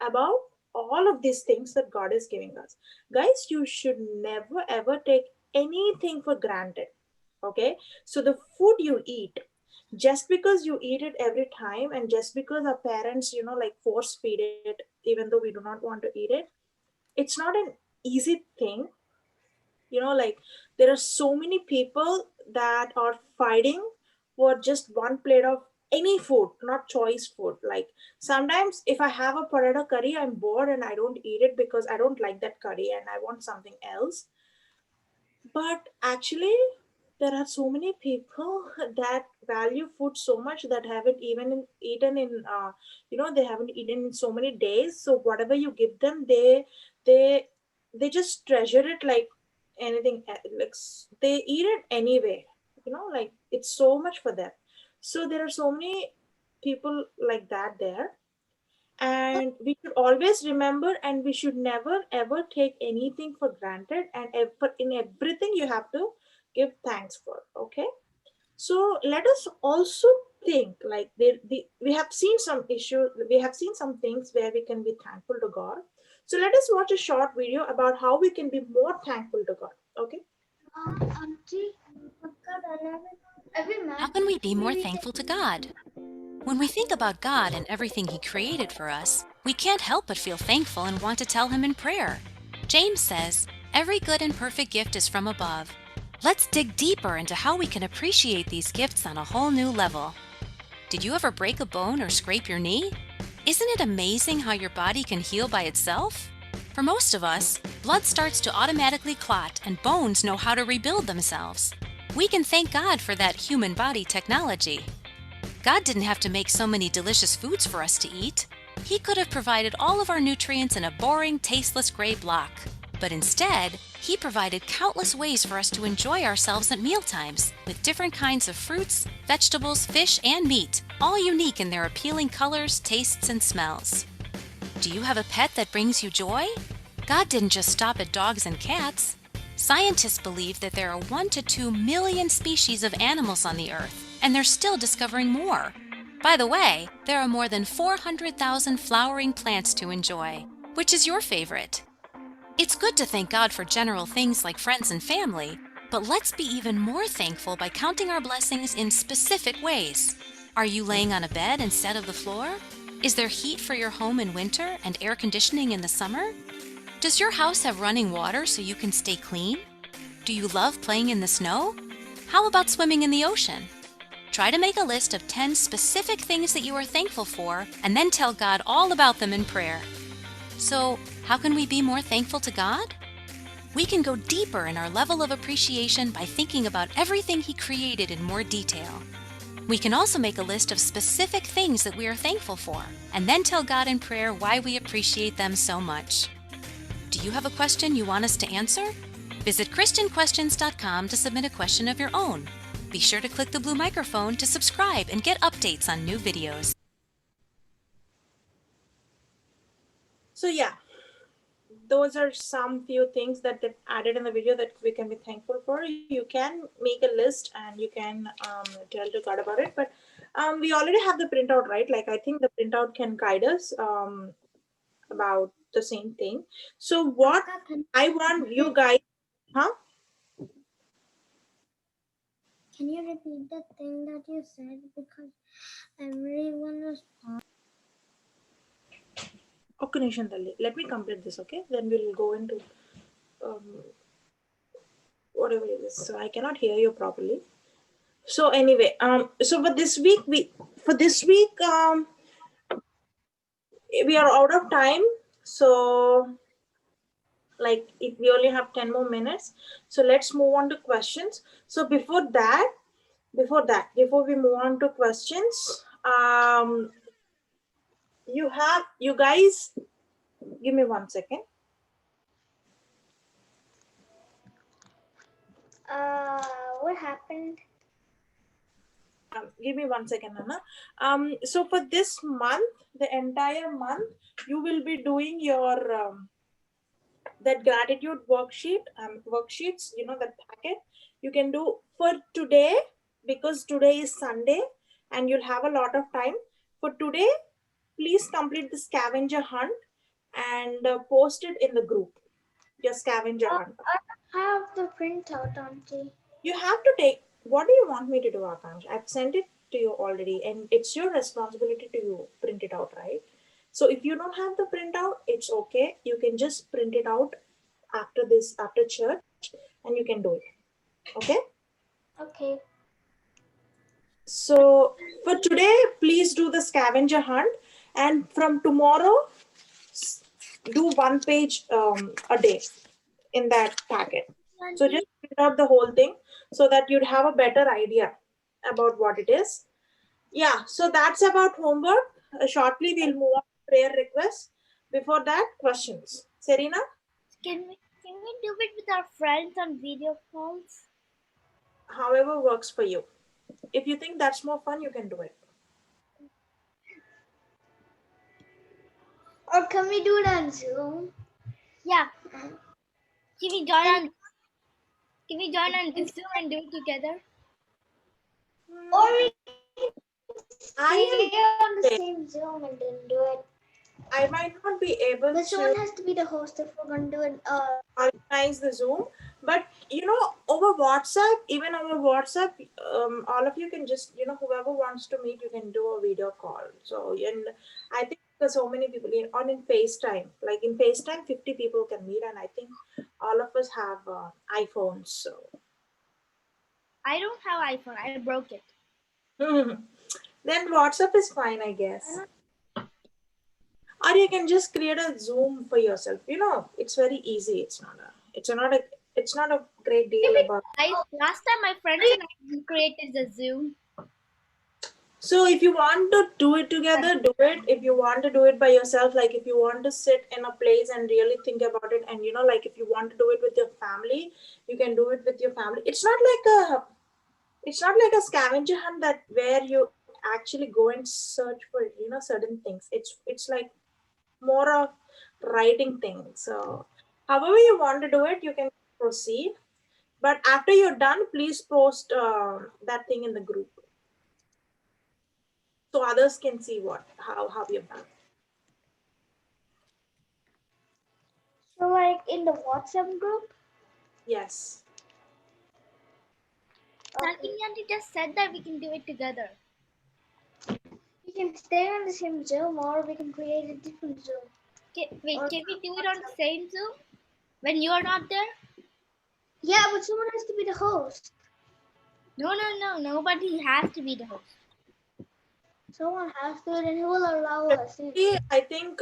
about all of these things that God is giving us. Guys, you should never ever take anything for granted. Okay, so the food you eat, just because you eat it every time, and just because our parents, like force feed it even though we do not want to eat it, it's not an easy thing. Like there are so many people that are fighting for just one plate of any food, not choice food. Like sometimes if I have a potato curry, I'm bored and I don't eat it because I don't like that curry and I want something else. But actually, there are so many people that value food so much that haven't even eaten in, they haven't eaten in so many days. So whatever you give them, they they just treasure it like anything. Like they eat it anyway. Like it's so much for them. So there are so many people like that there, and we should always remember, and we should never ever take anything for granted, and in everything you have to give thanks for. Okay, so let us also think like we have seen some issues, we have seen some things where we can be thankful to God. So let us watch a short video about how we can be more thankful to God. Okay. Auntie, every How man. can we be more thankful to God? When we think about God and everything He created for us, we can't help but feel thankful and want to tell Him in prayer. James says, "Every good and perfect gift is from above." Let's dig deeper into how we can appreciate these gifts on a whole new level. Did you ever break a bone or scrape your knee? Isn't it amazing how your body can heal by itself? For most of us, blood starts to automatically clot and bones know how to rebuild themselves. We can thank God for that human body technology. God didn't have to make so many delicious foods for us to eat. He could have provided all of our nutrients in a boring, tasteless gray block. But instead, He provided countless ways for us to enjoy ourselves at mealtimes, with different kinds of fruits, vegetables, fish, and meat, all unique in their appealing colors, tastes, and smells. Do you have a pet that brings you joy? God didn't just stop at dogs and cats. Scientists believe that there are 1 to 2 million species of animals on the earth, and they're still discovering more. By the way, there are more than 400,000 flowering plants to enjoy. Which is your favorite? It's good to thank God for general things like friends and family, but let's be even more thankful by counting our blessings in specific ways. Are you laying on a bed instead of the floor? Is there heat for your home in winter and air conditioning in the summer? Does your house have running water so you can stay clean? Do you love playing in the snow? How about swimming in the ocean? Try to make a list of 10 specific things that you are thankful for and then tell God all about them in prayer. So, how can we be more thankful to God? We can go deeper in our level of appreciation by thinking about everything He created in more detail. We can also make a list of specific things that we are thankful for and then tell God in prayer why we appreciate them so much. Do you have a question you want us to answer? Visit ChristianQuestions.com to submit a question of your own. Be sure to click the blue microphone to subscribe and get updates on new videos. So yeah, those are some few things that they've added in the video that we can be thankful for. You can make a list and you can tell to God about it. But we already have the printout, right? Like I think the printout can guide us about the same thing. So what I want you guys, huh? Can you repeat the thing that you said? Because everyone was Okay, Nishantalli, let me complete this, okay? Then we'll go into whatever it is. So I cannot hear you properly. So anyway, so for this week, we are out of time. So like if we only have 10 more minutes, so let's move on to questions. So before we move on to questions, you guys give me 1 second. what happened? Give me 1 second, Anna. So for this month, the entire month, you will be doing your that gratitude worksheets, that packet you can do for today, because today is Sunday and you'll have a lot of time. For today, please complete the scavenger hunt and post it in the group, your scavenger hunt. I have the printout, Auntie. You have to take, what do you want me to do, Akansh? I've sent it to you already and it's your responsibility to print it out, right? So if you don't have the printout, it's okay. You can just print it out after church, and you can do it. Okay? Okay. So for today, please do the scavenger hunt, and from tomorrow, do 1 page a day in that packet. So just print out the whole thing so that you'd have a better idea about what it is. Yeah, so that's about homework. Shortly, we'll move on to prayer requests. Before that, questions. Serena? Can we do it with our friends on video calls? However works for you. If you think that's more fun, you can do it. Or can we do it on Zoom? Yeah. Can we join on Zoom and do it together? Or we can I stay on the same Zoom and then do it. I might not be able But someone to has to be the host if we're going to do it. organize the Zoom, but over WhatsApp, even over WhatsApp, all of you can just, whoever wants to meet, you can do a video call. So, and I think there's so many people in FaceTime, like in FaceTime, 50 people can meet, and I think all of us have iPhones. So, I don't have iPhone. I broke it. then WhatsApp is fine, I guess. Or you can just create a Zoom for yourself. It's very easy. It's not It's not a great deal Maybe about. last time my friends and I created the zoo. So if you want to do it together, do it. If you want to do it by yourself, like if you want to sit in a place and really think about it, and like if you want to do it with your family, you can do it with your family. It's not like a scavenger hunt that where you actually go and search for certain things. It's like more of writing things. So however you want to do it, you can proceed. But after you're done, please post that thing in the group so others can see how you've done. So like in the WhatsApp group. Yes. Talking Okay. Auntie just said that we can do it together. We can stay on the same Zoom or we can create a different Zoom. Wait, Or can we do it on the same Zoom when you are not there? yeah, but someone has to be the host. No, no, no. Nobody has to be the host. Someone has to, and who will allow us? Definitely, I think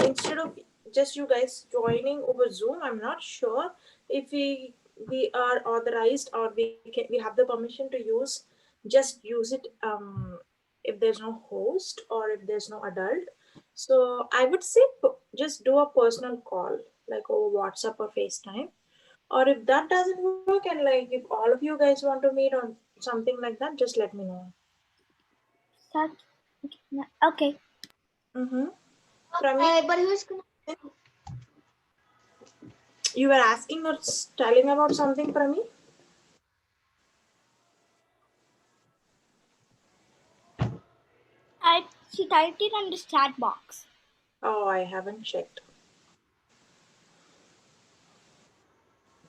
instead of just you guys joining over Zoom, I'm not sure if we are authorized or we have the permission to just use it if there's no host or if there's no adult. So I would say just do a personal call like over WhatsApp or FaceTime. Or if that doesn't work and like if all of you guys want to meet on something like that, just let me know. Start. Okay. Mm-hmm. From me, But who's gonna? you were asking or telling about something from me? She typed it on the chat box. Oh, I haven't checked.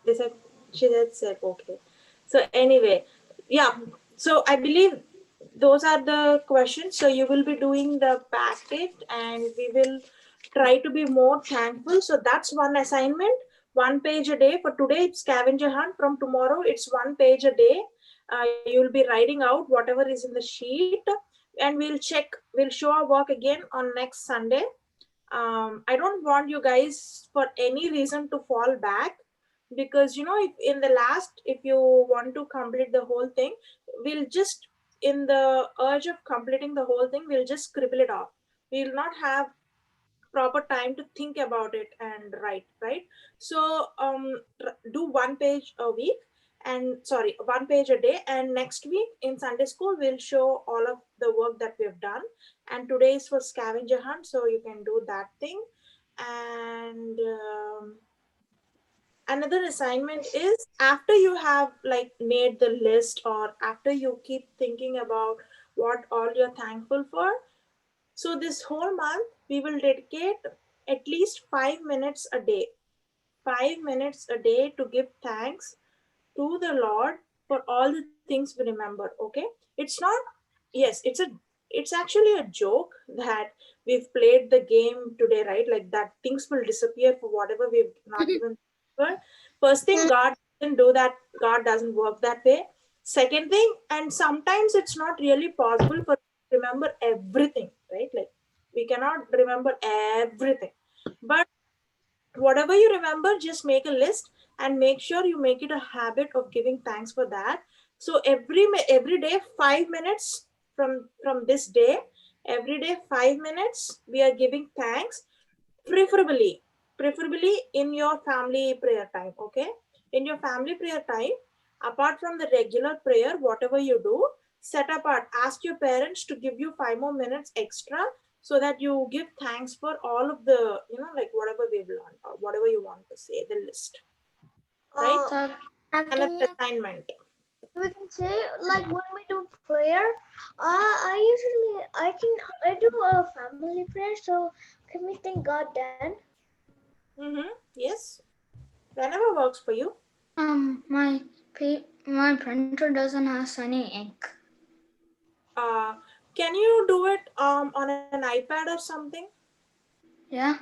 They said she said okay. So anyway, yeah. So I believe those are the questions. So you will be doing the packet, and we will try to be more thankful. So that's one assignment, 1 page a day. For today, it's scavenger hunt. From tomorrow, it's 1 page a day. You will be writing out whatever is in the sheet, and we'll check. We'll show our work again on next Sunday. I don't want you guys for any reason to fall back, because if in the last, if you want to complete the whole thing, we'll just, in the urge of completing the whole thing, we'll just scribble it off. We'll not have proper time to think about it and write, right? So do 1 page a week, and sorry, 1 page a day, and next week in Sunday school we'll show all of the work that we've done. And today is for scavenger hunt, so you can do that thing. And another assignment is, after you have like made the list, or after you keep thinking about what all you're thankful for, so this whole month we will dedicate at least 5 minutes a day. 5 minutes a day to give thanks to the Lord for all the things we remember. Okay, it's not. Yes, it's actually a joke that we've played the game today, right? Like that things will disappear for whatever we've not given. First thing, God doesn't do that. God doesn't work that way. Second thing, and sometimes it's not really possible for us to remember everything, right? Like we cannot remember everything, but whatever you remember, just make a list and make sure you make it a habit of giving thanks for that. So every day 5 minutes, from this day, every day 5 minutes we are giving thanks, preferably in your family prayer time. Okay, in your family prayer time, apart from the regular prayer, whatever you do, set apart, ask your parents to give you 5 more minutes extra, so that you give thanks for all of the, like whatever we've learned or whatever you want to say, the list, right? Uh, Another Anthony, assignment. we can say like when we do prayer. I do a family prayer. So can we thank God then? Yes, whenever works for you. My printer doesn't have any ink. uh can you do it on an iPad or something? Yeah.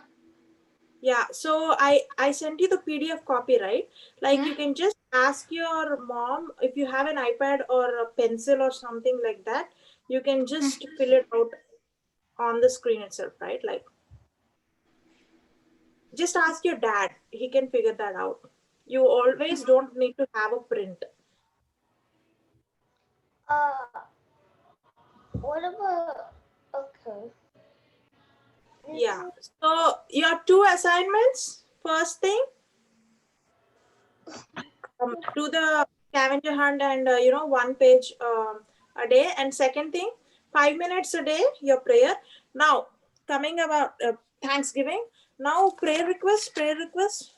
Yeah, so I sent you the PDF copy, right? Like Yeah. you can just ask your mom if you have an iPad or a pencil or something like that. You can just fill it out on the screen itself, right? Like just ask your dad. He can figure that out. You always don't need to have a print. What about, okay. Yeah. So your two assignments. First thing, do the scavenger hunt and 1 page a day. And second thing, 5 minutes a day your prayer. Now coming about Thanksgiving. Now prayer request. Prayer request.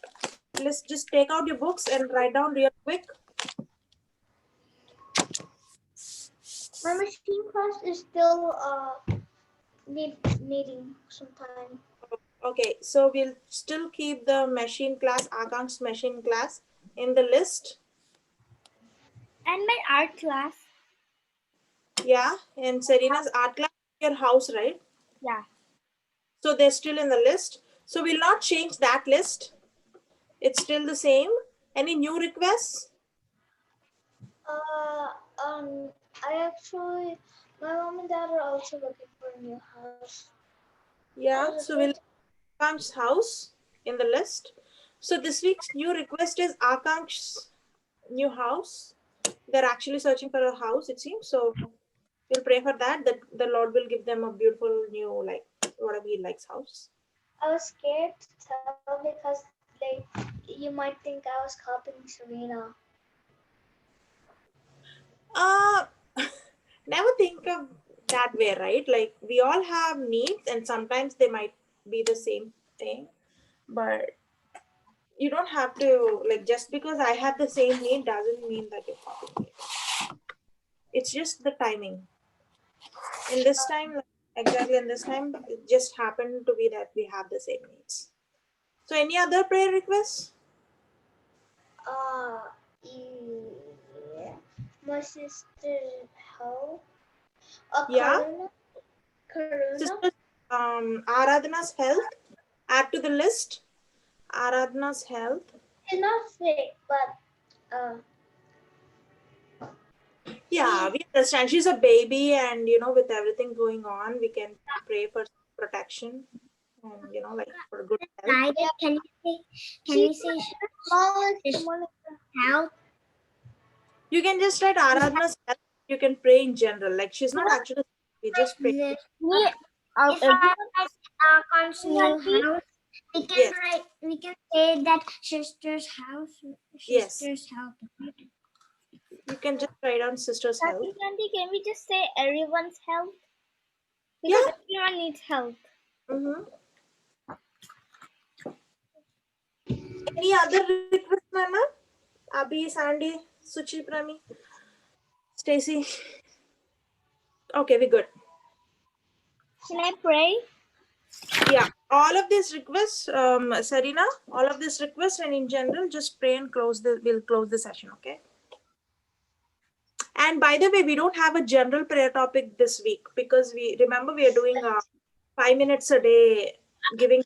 Let's just take out your books and write down real quick. My machine class is still needing some time. Okay, so we'll still keep the machine class, Akang's machine class in the list. And my art class. Yeah, and Serena's art class, your house, right? Yeah. So they're still in the list. So we'll not change that list. It's still the same. Any new requests? My mom and dad are also looking for a new house. Yeah, so we'll Akang's house in the list. So this week's new request is Akang's new house. They're actually searching for a house, it seems. So we'll pray for that the Lord will give them a beautiful new, like, whatever he likes house. I was scared to tell because you might think I was copying Serena. Uh never think of that way, right? Like we all have needs and sometimes they might be the same thing, but you don't have to, like, just because I have the same need doesn't mean that you're copying it. It's just the timing. In this time, like, exactly in this time, it just happened to be that we have the same needs. So any other prayer requests? Yeah. My sister, how? Yeah. Karuna? Sister Aradhana's health. Add to the list. Aradhana's health. She's not sick, but Yeah, we understand. She's a baby, and with everything going on, we can pray for protection and like for good health. Can you say smallest how? You can just write Aradhana's health. You can pray in general. Like she's not actually. We just pray. Me, If I write Akang's new house, we can Yes. write. We can say that sister's house. Yes. Sister's house. You can just write down sister's health. Auntie, can we just say everyone's health? Yeah. Because everyone needs help. Mm-hmm. Any other request, Nana? Abhi, Sandy, Suchi, Prami, Stacy. Okay, we're good. Can I pray? Yeah, all of these requests, Sarina, all of these requests, and in general, just pray and we'll close the session, okay? And by the way, we don't have a general prayer topic this week because we are doing 5 minutes a day giving.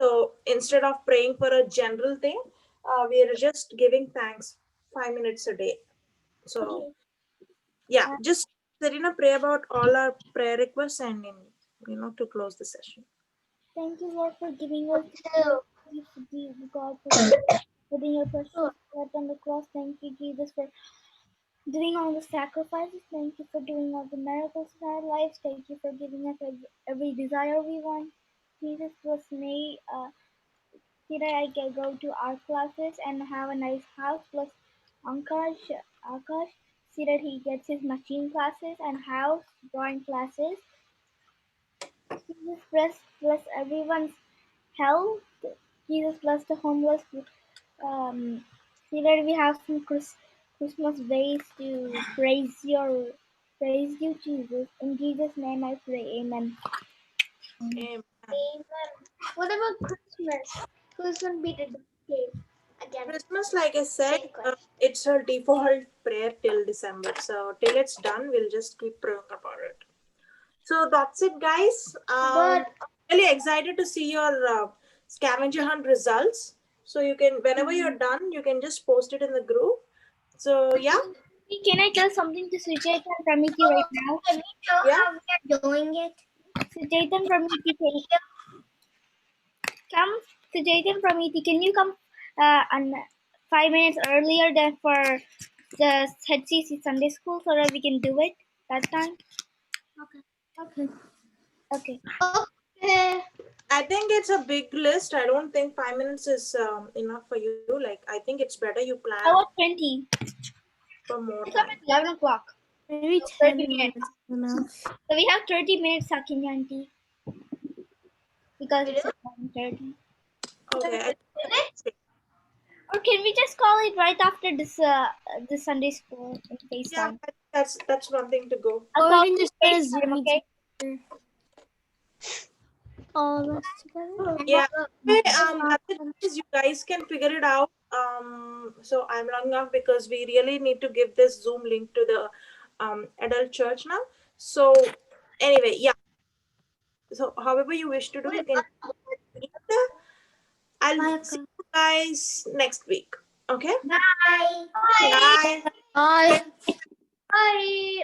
So instead of praying for a general thing, we are just giving thanks 5 minutes a day. So yeah, just Sarina, pray about all our prayer requests and to close the session. Thank you, Lord, for giving us God for putting your precious blood on the cross. Thank you, Jesus, for doing all the sacrifices. Thank you for doing all the miracles in our lives. Thank you for giving us every desire we want. Jesus, bless me. Today I can go to art classes and have a nice house. Plus, Akash, see that he gets his machine classes and house drawing classes. Jesus bless everyone's health. Jesus bless the homeless. See that we have some Christmas ways to praise you, Jesus. In Jesus' name I pray, amen. Amen. what about Christmas? Who's gonna be the date again? Christmas, like I said, Same question. it's her default prayer till December. So till it's done, we'll just keep praying about it. So that's it, guys. But Really excited to see your scavenger hunt results. So you can, whenever you're done, you can just post it in the group. So yeah, Can I tell something to Sujata and Pramiti right now? Can you show Yeah. how we are doing it? Sujata and Pramiti, come. Sujata and Pramiti, can you come and 5 minutes earlier than for the HCC Sunday school so that we can do it that time? Okay. Okay. Okay. I think it's a big list. I don't think 5 minutes is enough for you. Like, I think it's better you plan How about 20? for more It's up time. at 11 o'clock. Maybe So 10 30 minutes. minutes is enough. So we have 30 minutes, Sakini auntie, because it's Really? at 9:30. Okay. Minutes? Or can we just call it right after this Sunday school in Yeah, FaceTime? that's one thing to go. I'll Or call we can it just get a FaceTime, Zoom okay? meeting together. All of us together. Yeah. Okay, that's it, guys. You guys can figure it out. So I'm logging off because we really need to give this Zoom link to the adult church now. So anyway, yeah. So however you wish to do, you can. I'll Bye, see Akka. you guys next week. Okay. Bye. Bye. Bye. Bye.